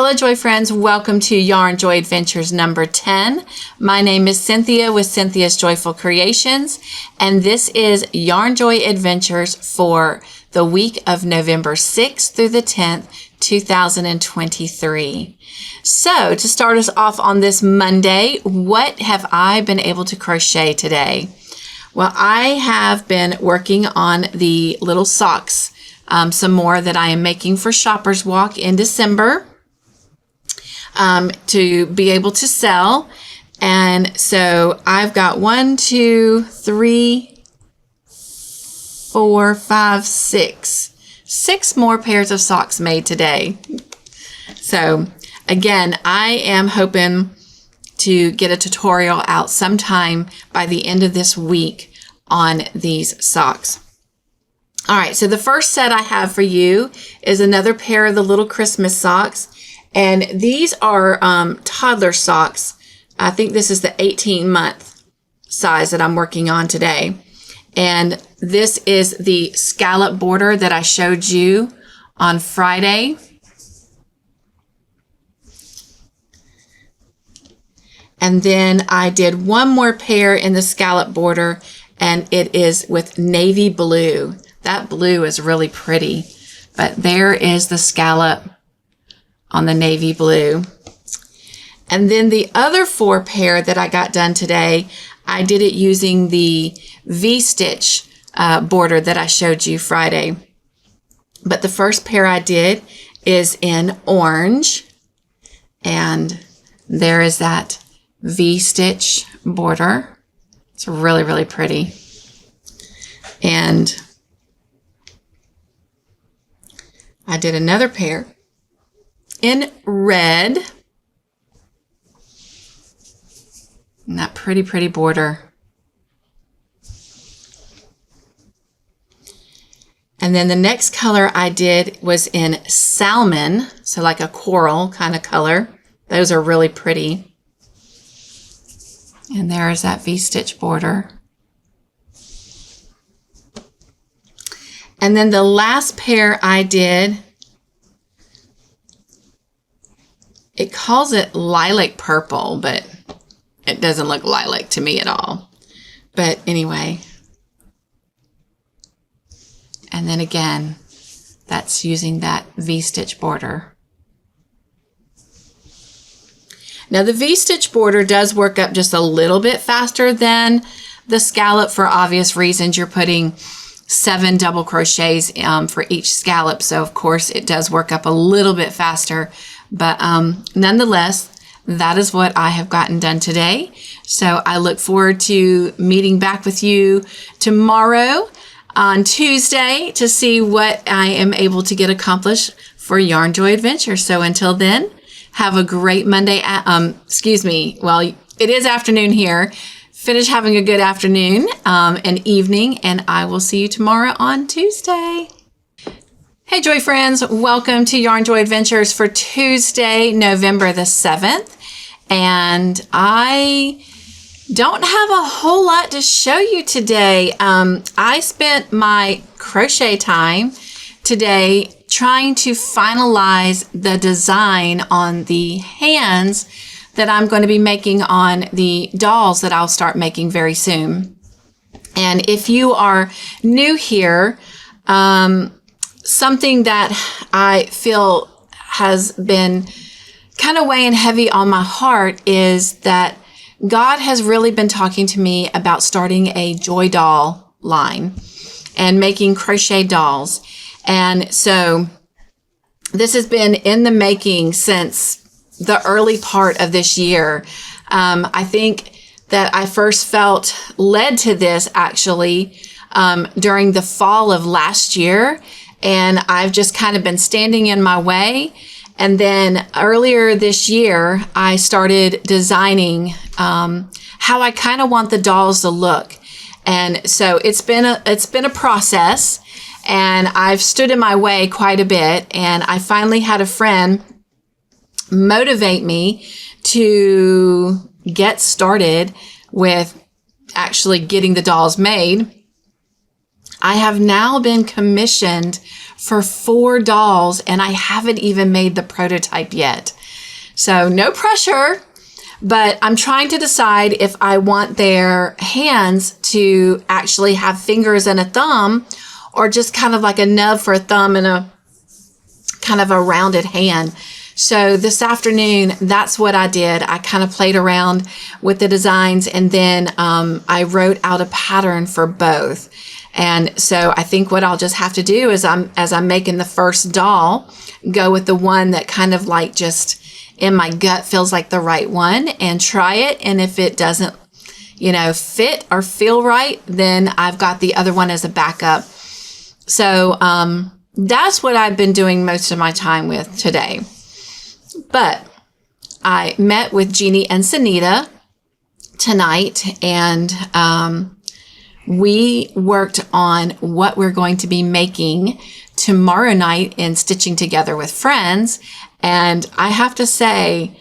Hello Joy friends, welcome to Yarn Joy Adventures number 10. My name is Cynthia with Cynthia's Joyful Creations, and this is Yarn Joy Adventures for the week of November 6th through the 10th, 2023. So to start us off on this Monday, what have I been able to crochet today? Well, I have been working on the little socks, some more that I am making for Shoppers Walk in December. To be able to sell. And so I've got 1, 2, 3, 4, 5, 6 more pairs of socks made today. So again, I am hoping to get a tutorial out sometime by the end of this week on these socks. All right, so the first set I have for you is another pair of the little Christmas socks. And these are toddler socks. I think this is the 18-month size that I'm working on today. And this is the scallop border that I showed you on Friday. And then I did one more pair in the scallop border, and it is with navy blue. That blue is really pretty. But there is the scallop on the navy blue. And then the other 4 pair that I got done today, I did it using the V-stitch border that I showed you Friday. But the first pair I did is in orange, and there is that V-stitch border. It's really, really pretty. And I did another pair in red, and that pretty, pretty border. And then the next color I did was in salmon, so like a coral kind of color. Those are really pretty. And there is that V-stitch border. And then the last pair I did, it calls it lilac purple, but it doesn't look lilac to me at all. But anyway. And then again, that's using that V-stitch border. Now the V-stitch border does work up just a little bit faster than the scallop for obvious reasons. You're putting 7 double crochets for each scallop. So of course it does work up a little bit faster. But nonetheless, that is what I have gotten done today. So I look forward to meeting back with you tomorrow on Tuesday to see what I am able to get accomplished for Yarn Joy Adventure. So until then, have a great Monday. Well, it is afternoon here. Finish having a good afternoon and evening, and I will see you tomorrow on Tuesday. Hey Joy friends, welcome to Yarn Joy Adventures for Tuesday, November the 7th. And I don't have a whole lot to show you today. I spent my crochet time today trying to finalize the design on the hands that I'm going to be making on the dolls that I'll start making very soon. And if you are new here, something that I feel has been kind of weighing heavy on my heart is that God has really been talking to me about starting a Joy doll line and making crochet dolls. And so this has been in the making since the early part of this year. I think that I first felt led to this actually during the fall of last year. And I've just kind of been standing in my way. And then earlier this year, I started designing how I kind of want the dolls to look. And so it's been a process, and I've stood in my way quite a bit. And I finally had a friend motivate me to get started with actually getting the dolls made. I have now been commissioned for 4 dolls, and I haven't even made the prototype yet. So no pressure, but I'm trying to decide if I want their hands to actually have fingers and a thumb, or just kind of like a nub for a thumb and a kind of a rounded hand. So this afternoon, that's what I did. I kind of played around with the designs, and then I wrote out a pattern for both. And so I think what I'll just have to do is as I'm making the first doll, go with the one that kind of like just in my gut feels like the right one and try it. And if it doesn't, fit or feel right, then I've got the other one as a backup. So that's what I've been doing most of my time with today. But I met with Jeannie and Sunita tonight, and we worked on what we're going to be making tomorrow night in Stitching Together with Friends. And I have to say,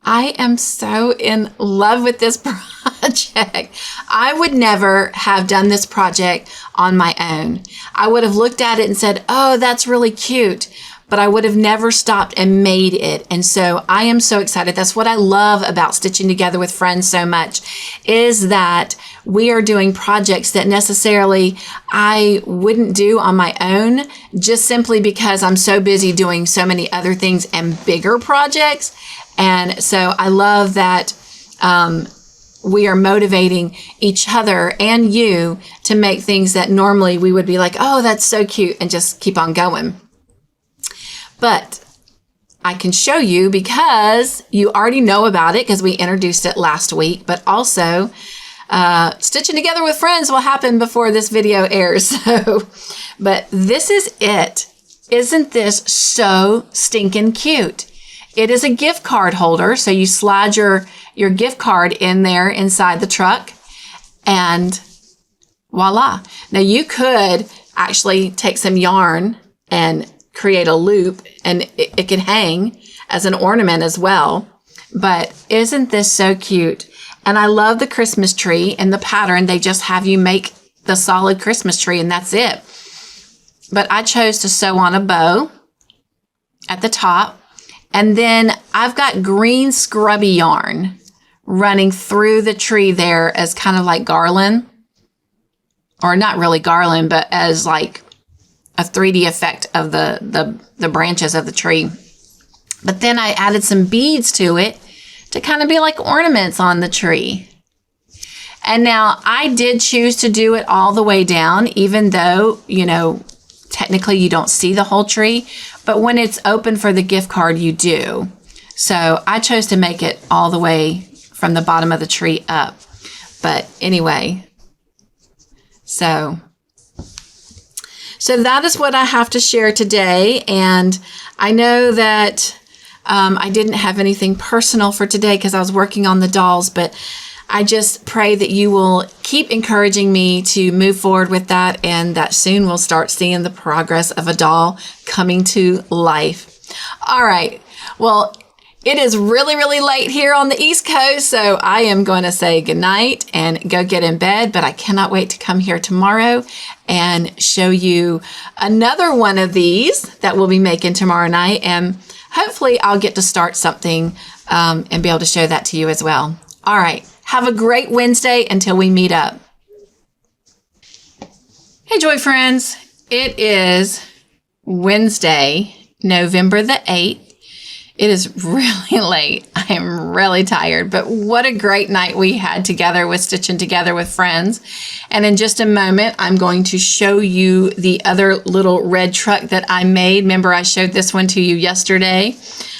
I am so in love with this project. I would never have done this project on my own. I would have looked at it and said, oh, that's really cute. But I would have never stopped and made it. And so I am so excited. That's what I love about Stitching Together with Friends so much, is that we are doing projects that necessarily I wouldn't do on my own, just simply because I'm so busy doing so many other things and bigger projects. And so I love that we are motivating each other and you to make things that normally we would be like, oh, that's so cute, and just keep on going. But I can show you, because you already know about it because we introduced it last week, but also Stitching Together with Friends will happen before this video airs. But this is it. Isn't this so stinking cute? It is a gift card holder. So you slide your gift card in there inside the truck, and voila. Now you could actually take some yarn and create a loop, and it can hang as an ornament as well. But isn't this so cute? And I love the Christmas tree and the pattern. They just have you make the solid Christmas tree, and that's it. But I chose to sew on a bow at the top. And then I've got green scrubby yarn running through the tree there as kind of like garland. Or not really garland, but as like a 3D effect of the branches of the tree. But then I added some beads to it to kind of be like ornaments on the tree. And now I did choose to do it all the way down, even though, technically you don't see the whole tree, but when it's open for the gift card, you do. So I chose to make it all the way from the bottom of the tree up. But anyway, so that is what I have to share today. And I know that I didn't have anything personal for today because I was working on the dolls, but I just pray that you will keep encouraging me to move forward with that, and that soon we'll start seeing the progress of a doll coming to life. All right. Well, it is really, really late here on the East Coast, so I am going to say goodnight and go get in bed, but I cannot wait to come here tomorrow and show you another one of these that we'll be making tomorrow night, and hopefully I'll get to start something and be able to show that to you as well. All right. Have a great Wednesday until we meet up. Hey, Joy friends. It is Wednesday, November the 8th. It is really late. I am really tired, but what a great night we had together with Stitching Together with Friends. And in just a moment, I'm going to show you the other little red truck that I made. Remember, I showed this one to you yesterday.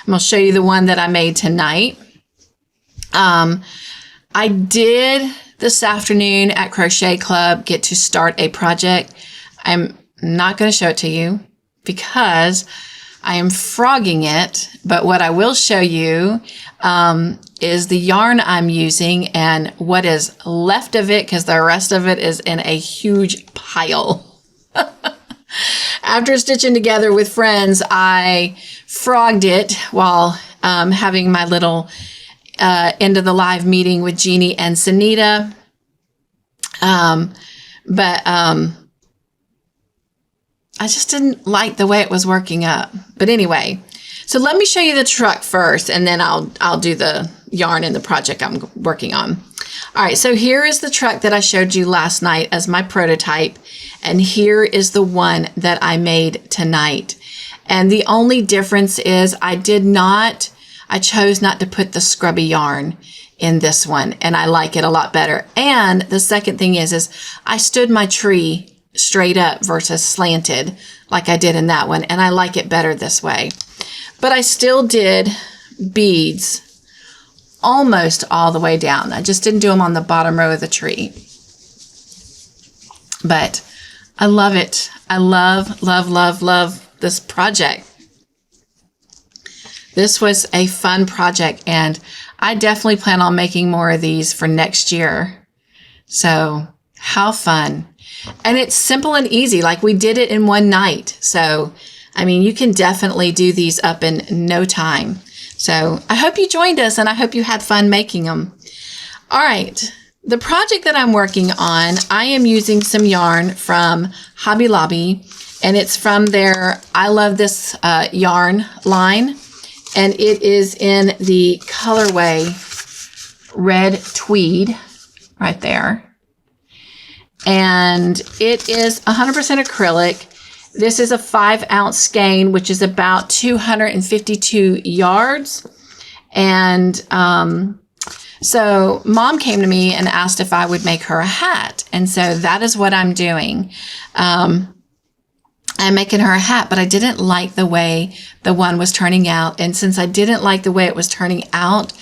I'm going to show you the one that I made tonight. I did this afternoon at Crochet Club get to start a project. I'm not going to show it to you because I am frogging it, but what I will show you is the yarn I'm using and what is left of it, because the rest of it is in a huge pile. After Stitching Together with Friends, I frogged it while having my little end of the live meeting with Jeannie and Sunita. I just didn't like the way it was working up. But anyway, so let me show you the truck first, and then I'll do the yarn and the project I'm working on. All right, so here is the truck that I showed you last night as my prototype, and here is the one that I made tonight. And the only difference is I chose not to put the scrubby yarn in this one, and I like it a lot better. And the second thing is I stood my tree straight up versus slanted like I did in that one, and I like it better this way. But I still did beads almost all the way down. I just didn't do them on the bottom row of the tree. But I love it. I love, love, love, love this project. This was a fun project, and I definitely plan on making more of these for next year. So how fun. And it's simple and easy. Like, we did it in one night. So, I mean, you can definitely do these up in no time. So I hope you joined us, and I hope you had fun making them. All right. The project that I'm working on, I am using some yarn from Hobby Lobby, and it's from their I Love This yarn line. And it is in the colorway red tweed right there. And it is 100% acrylic. This is a 5-ounce skein, which is about 252 yards. And so Mom came to me and asked if I would make her a hat. And so that is what I'm doing. I'm making her a hat, but I didn't like the way the one was turning out. And since I didn't like the way it was turning out,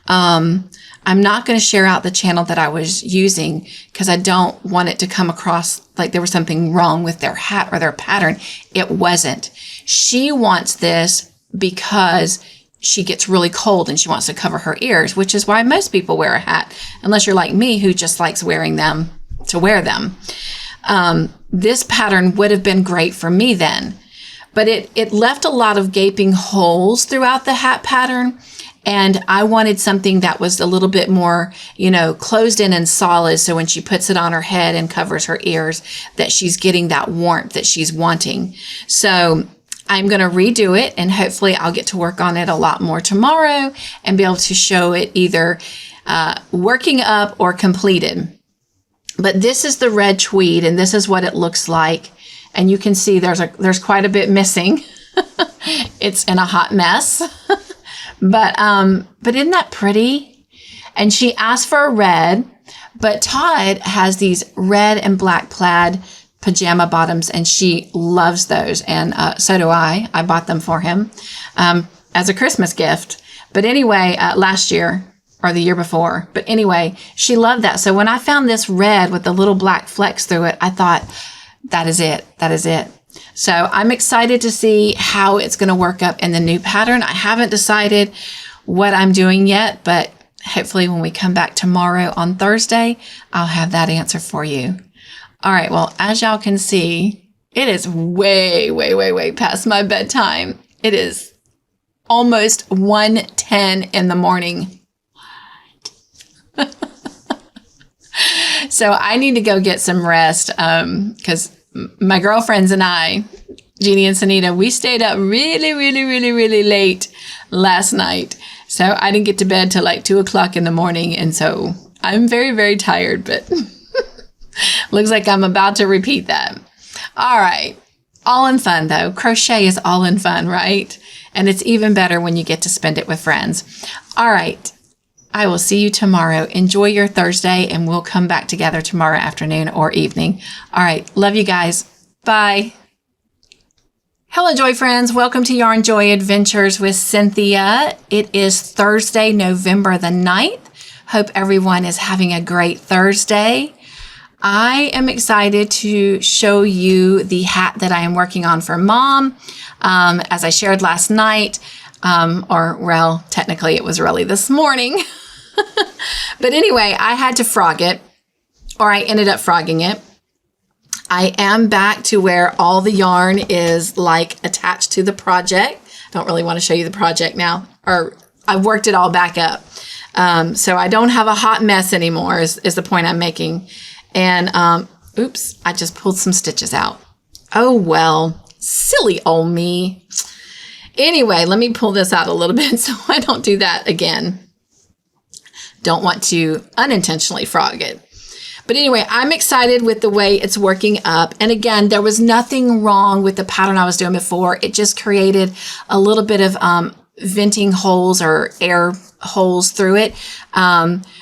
I'm not going to share out the channel that I was using because I don't want it to come across like there was something wrong with their hat or their pattern. It wasn't. She wants this because she gets really cold and she wants to cover her ears, which is why most people wear a hat, unless you're like me who just likes wearing them to wear them. This pattern would have been great for me then, but it left a lot of gaping holes throughout the hat pattern. And I wanted something that was a little bit more, closed in and solid. So when she puts it on her head and covers her ears, that she's getting that warmth that she's wanting. So I'm going to redo it, and hopefully I'll get to work on it a lot more tomorrow and be able to show it either working up or completed. But this is the red tweed, and this is what it looks like. And you can see there's quite a bit missing. It's in a hot mess. But isn't that pretty? And she asked for a red, but Todd has these red and black plaid pajama bottoms, and she loves those. And so do I. I bought them for him as a Christmas gift. But anyway, last year or the year before. But anyway, she loved that. So when I found this red with the little black flecks through it, I thought, that is it. That is it. So I'm excited to see how it's going to work up in the new pattern. I haven't decided what I'm doing yet, but hopefully when we come back tomorrow on Thursday, I'll have that answer for you. All right. Well, as y'all can see, it is way, way, way, way past my bedtime. It is almost 1:10 in the morning. What? So I need to go get some rest because my girlfriends and I, Jeannie and Sunita, we stayed up really, really, really, really late last night. So I didn't get to bed till like 2 o'clock in the morning. And so I'm very, very tired, but looks like I'm about to repeat that. All right. All in fun, though. Crochet is all in fun, right? And it's even better when you get to spend it with friends. All right. I will see you tomorrow. Enjoy your Thursday, and we'll come back together tomorrow afternoon or evening. All right. Love you guys. Bye. Hello, Joy friends. Welcome to Yarn Joy Adventures with Cynthia. It is Thursday, November the 9th. Hope everyone is having a great Thursday. I am excited to show you the hat that I am working on for Mom. As I shared last night, technically it was really this morning. But anyway, I had to frog it, or I ended up frogging it. I am back to where all the yarn is like attached to the project. I don't really want to show you the project now, or I've worked it all back up. So I don't have a hot mess anymore is the point I'm making. And, oops, I just pulled some stitches out. Oh, well, silly old me. Anyway, let me pull this out a little bit so I don't do that again. Don't want to unintentionally frog it. But anyway, I'm excited with the way it's working up. And again, there was nothing wrong with the pattern I was doing before. It just created a little bit of venting holes or air holes through it.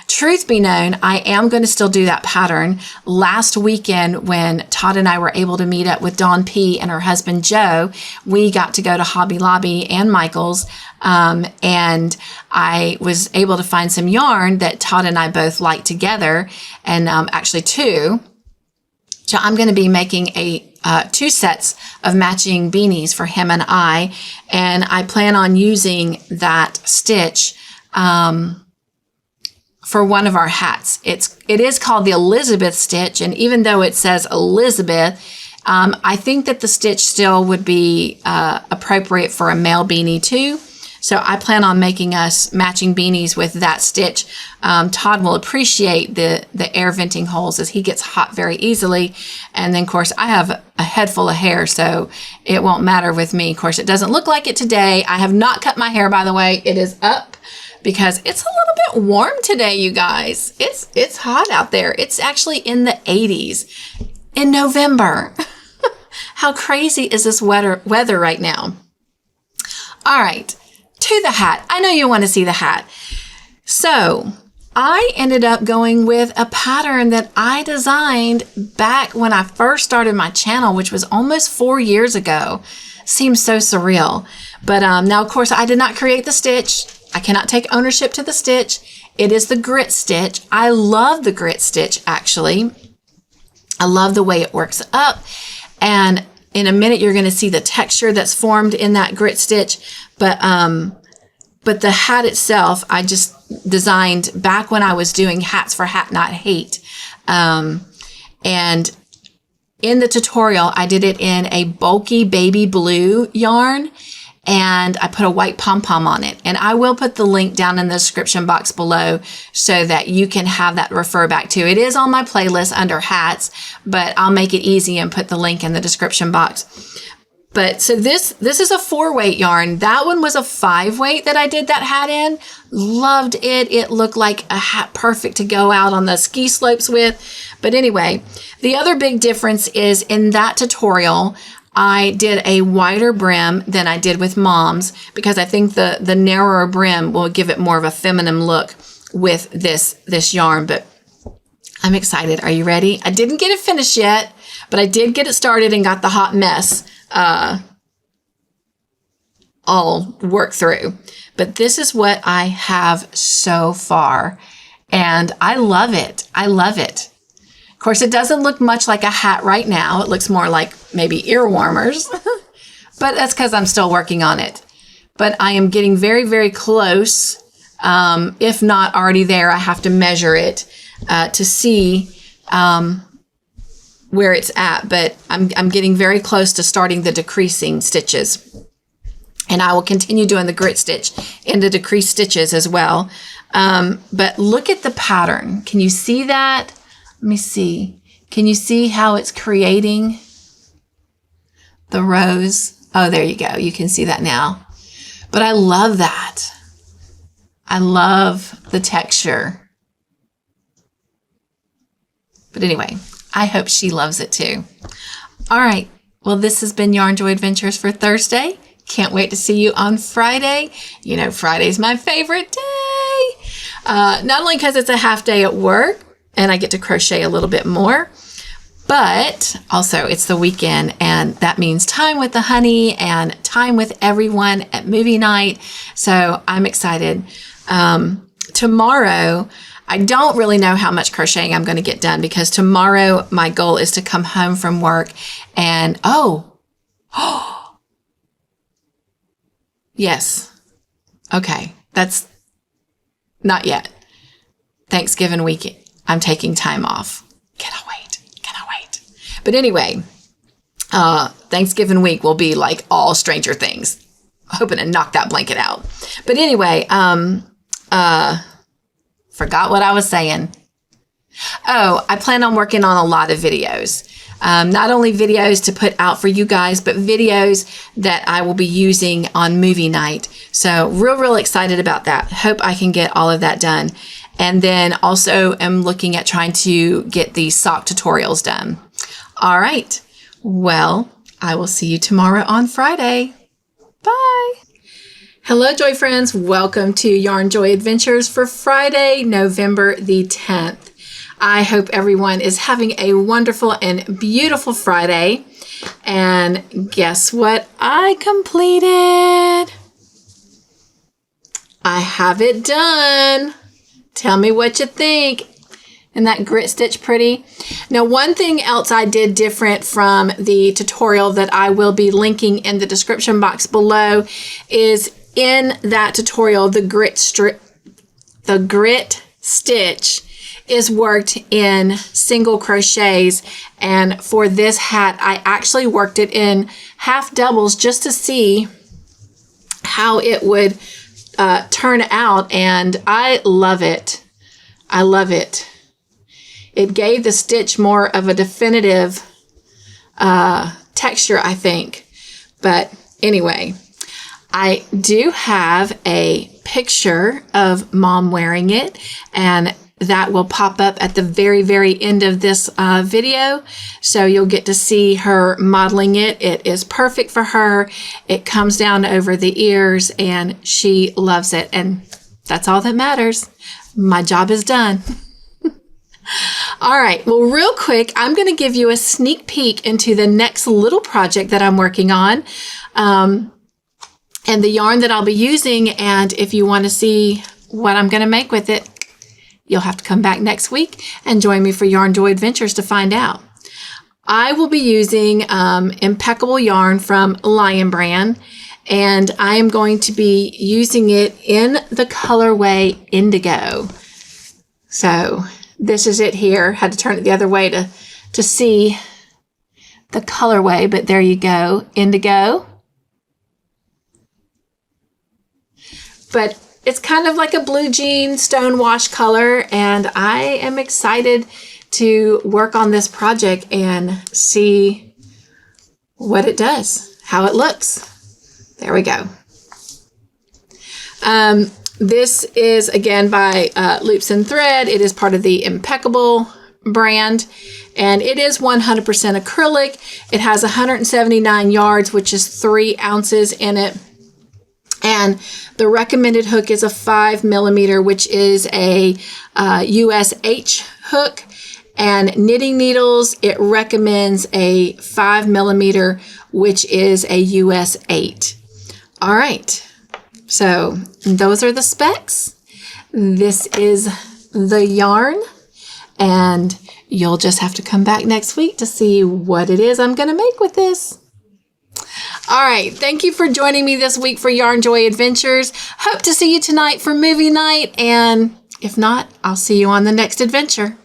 Truth be known, I am going to still do that pattern. Last weekend, when Todd and I were able to meet up with Dawn P. and her husband Joe, we got to go to Hobby Lobby and Michael's, and I was able to find some yarn that Todd and I both like together, and actually two. So I'm going to be making two sets of matching beanies for him and I plan on using that stitch for one of our hats. It is called the Elizabeth stitch, and even though it says Elizabeth, I think that the stitch still would be appropriate for a male beanie too. So I plan on making us matching beanies with that stitch. Todd will appreciate the air venting holes as he gets hot very easily. And then, of course, I have a head full of hair, so it won't matter with me. Of course, it doesn't look like it today. I have not cut my hair, by the way. It is up because it's a little bit warm today, you guys. It's hot out there. It's actually in the 80s in November. How crazy is this weather right now? All right. To the hat. I know you want to see the hat. So I ended up going with a pattern that I designed back when I first started my channel, which was almost 4 years ago. Seems so surreal. But now, of course, I did not create the stitch. I cannot take ownership to the stitch. It is the grit stitch. I love the grit stitch, actually. I love the way it works up. And in a minute, you're going to see the texture that's formed in that grit stitch. But the hat itself, I just designed back when I was doing hats for Hat Not Hate. And in the tutorial, I did it in a bulky baby blue yarn, and I put a white pom-pom on it. And I will put the link down in the description box below so that you can have that to refer back to. It is on my playlist under hats, but I'll make it easy and put the link in the description box. But so this is a 4-weight yarn. That one was a 5-weight that I did that hat in. Loved it. It looked like a hat perfect to go out on the ski slopes with. But anyway, the other big difference is in that tutorial, I did a wider brim than I did with Mom's because I think the narrower brim will give it more of a feminine look with this yarn. But I'm excited. Are you ready? I didn't get it finished yet, but I did get it started and got the hot mess all worked through. But this is what I have so far, and I love it. I love it. Of course, it doesn't look much like a hat right now. It looks more like maybe ear warmers, but that's because I'm still working on it. But I am getting very, very close. If not already there, I have to measure it to see where it's at, but I'm getting very close to starting the decreasing stitches. And I will continue doing the grit stitch in the decreased stitches as well. But look at the pattern. Can you see that? Let me see. Can you see how it's creating the rows? Oh, there you go. You can see that now. But I love that. I love the texture. But anyway, I hope she loves it too. All right. Well, this has been Yarn Joy Adventures for Thursday. Can't wait to see you on Friday. You know, Friday's my favorite day. Not only because it's a half day at work and I get to crochet a little bit more, but also it's the weekend, and that means time with the honey and time with everyone at movie night. So I'm excited. Tomorrow, I don't really know how much crocheting I'm going to get done because tomorrow my goal is to come home from work and, yes. Okay. That's not yet. Thanksgiving week, I'm taking time off. Cannot wait. But anyway, Thanksgiving week will be like all Stranger Things. Hoping to knock that blanket out. But anyway, forgot what I was saying. Oh, I plan on working on a lot of videos. Not only videos to put out for you guys, but videos that I will be using on movie night. So real excited about that. Hope I can get all of that done. And then also am looking at trying to get the sock tutorials done. All right. Well, I will see you tomorrow on Friday. Bye. Hello, Joy friends. Welcome to Yarn Joy Adventures for Friday, November the 10th. I hope everyone is having a wonderful and beautiful Friday. And guess what I completed? I have it done. Tell me what you think. Isn't that grit stitch pretty? Now, one thing else I did different from the tutorial that I will be linking in the description box below is in that tutorial, the grit stitch is worked in single crochets, and for this hat I actually worked it in half doubles just to see how it would turn out, and I love it. I love it. It gave the stitch more of a definitive texture, I think. But anyway, I do have a picture of Mom wearing it, and that will pop up at the very end of this video. So you'll get to see her modeling it. It is perfect for her. It comes down over the ears and she loves it. And that's all that matters. My job is done. All right. Well, real quick, I'm going to give you a sneak peek into the next little project that I'm working on. And the yarn that I'll be using. And if you want to see what I'm going to make with it, you'll have to come back next week and join me for Yarn Joy Adventures to find out. I will be using Impeccable yarn from Lion Brand, and I am going to be using it in the colorway Indigo. So this is it here. Had to turn it the other way to see the colorway, but there you go, Indigo. But it's kind of like a blue jean stone wash color, and I am excited to work on this project and see what it does, how it looks. There we go. This is again by Loops and Thread. It is part of the Impeccable brand, and it is 100% acrylic. It has 179 yards, which is 3 ounces in it. And the recommended hook is a 5mm, which is a USH hook. And knitting needles, it recommends a 5mm, which is a US 8. All right. So those are the specs. This is the yarn. And you'll just have to come back next week to see what it is I'm going to make with this. All right. Thank you for joining me this week for Yarn Joy Adventures. Hope to see you tonight for movie night. And if not, I'll see you on the next adventure.